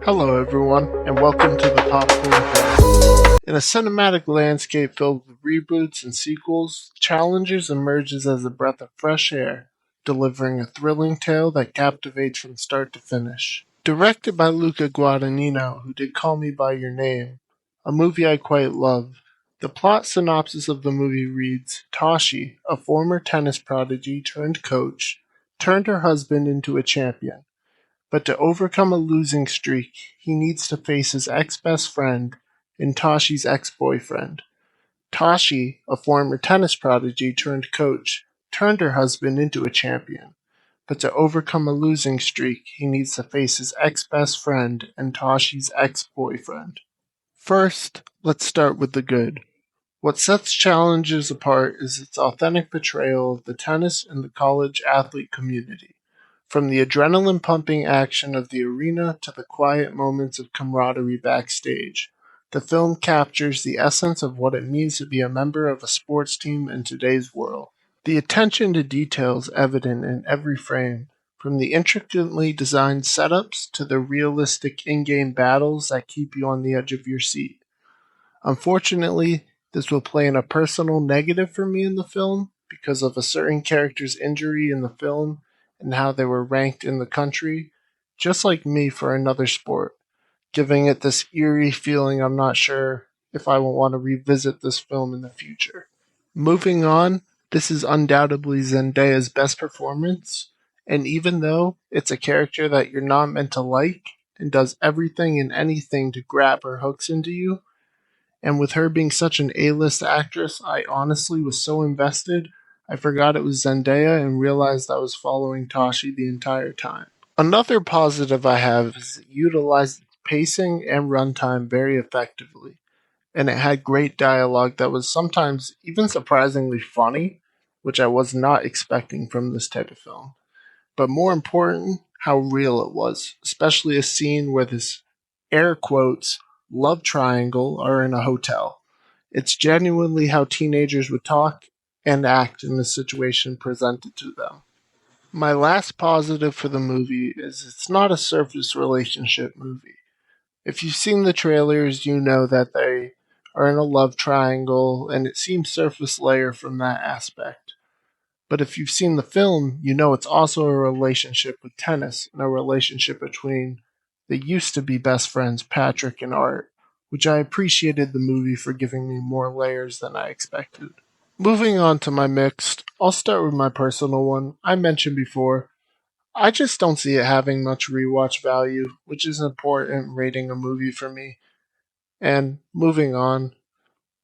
Hello, everyone, and welcome to the Popcorn Cast. In a cinematic landscape filled with reboots and sequels, Challengers emerges as a breath of fresh air, delivering a thrilling tale that captivates from start to finish. Directed by Luca Guadagnino, who did Call Me By Your Name, a movie I quite love, the plot synopsis of the movie reads Tashi, a former tennis prodigy turned coach, turned her husband into a champion. But to overcome a losing streak, he needs to face his ex-best friend and Tashi's ex-boyfriend. Tashi, a former tennis prodigy turned coach, turned her husband into a champion. But to overcome a losing streak, he needs to face his ex-best friend and Tashi's ex-boyfriend. First, let's start with the good. What sets Challengers apart is its authentic portrayal of the tennis and the college athlete community. From the adrenaline pumping action of the arena to the quiet moments of camaraderie backstage, the film captures the essence of what it means to be a member of a sports team in today's world. The attention to detail is evident in every frame, from the intricately designed setups to the realistic in game battles that keep you on the edge of your seat. Unfortunately, this will play in a personal negative for me in the film because of a certain character's injury in the film and how they were ranked in the country, just like me for another sport, giving it this eerie feeling I'm not sure if I will want to revisit this film in the future. Moving on, this is undoubtedly Zendaya's best performance, and even though it's a character that you're not meant to like and does everything and anything to grab her hooks into you, and with her being such an A-list actress, I honestly was so invested, I forgot it was Zendaya and realized I was following Tashi the entire time. Another positive I have is it utilized pacing and runtime very effectively, and it had great dialogue that was sometimes even surprisingly funny, which I was not expecting from this type of film. But more important, how real it was, especially a scene where this air quotes love triangle are in a hotel. It's genuinely how teenagers would talk and act in the situation presented to them. My last positive for the movie is it's not a surface relationship movie. If you've seen the trailers, you know that they are in a love triangle, and it seems surface layer from that aspect. But if you've seen the film, you know it's also a relationship with tennis and a relationship between the used to be best friends, Patrick and Art, which I appreciated the movie for giving me more layers than I expected. Moving on to my mixed, I'll start with my personal one. I mentioned before, I just don't see it having much rewatch value, which is important in rating a movie for me. And moving on,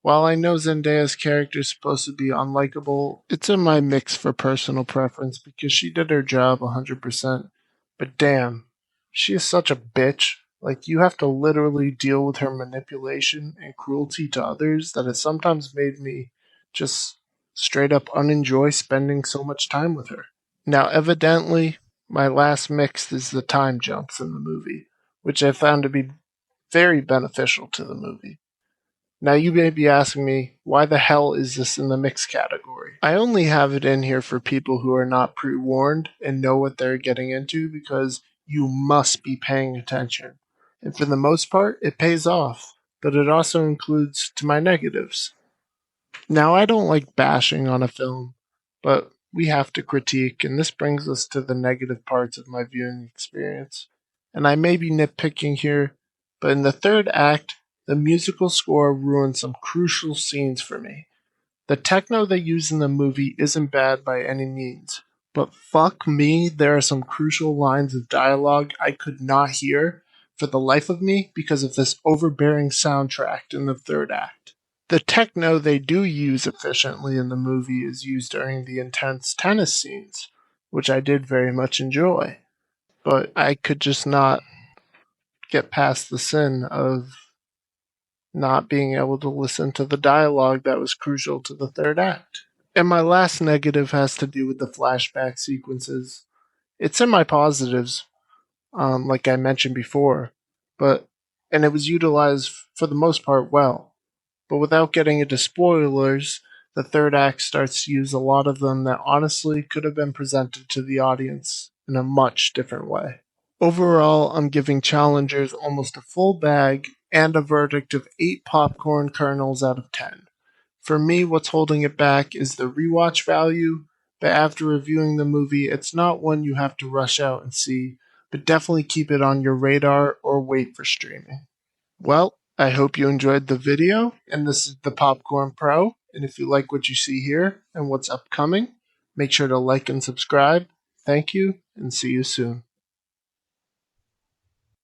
while I know Zendaya's character is supposed to be unlikable, it's in my mix for personal preference because she did her job 100%. But damn, she is such a bitch. Like, you have to literally deal with her manipulation and cruelty to others that it sometimes made me just straight up unenjoy spending so much time with her. Now, evidently, my last mix is the time jumps in the movie, which I found to be very beneficial to the movie. Now you may be asking me, why the hell is this in the mix category? I only have it in here for people who are not pre-warned and know what they're getting into because you must be paying attention. And for the most part, it pays off, but it also includes to my negatives. Now I don't like bashing on a film, but we have to critique, and this brings us to the negative parts of my viewing experience. And I may be nitpicking here, but in the third act, the musical score ruined some crucial scenes for me. The techno they use in the movie isn't bad by any means, but fuck me, there are some crucial lines of dialogue I could not hear for the life of me because of this overbearing soundtrack in the third act. The techno they do use efficiently in the movie is used during the intense tennis scenes, which I did very much enjoy, but I could just not get past the sin of not being able to listen to the dialogue that was crucial to the third act. And my last negative has to do with the flashback sequences. It's in my positives, like I mentioned before, but and it was utilized for the most part well. But without getting into spoilers, the third act starts to use a lot of them that honestly could have been presented to the audience in a much different way. Overall, I'm giving Challengers almost a full bag and a verdict of 8 popcorn kernels out of 10. For me, what's holding it back is the rewatch value, but after reviewing the movie, it's not one you have to rush out and see, but definitely keep it on your radar or wait for streaming. Well, I hope you enjoyed the video, and this is the Popcorn Pro, and if you like what you see here and what's upcoming, make sure to like and subscribe. Thank you, and see you soon.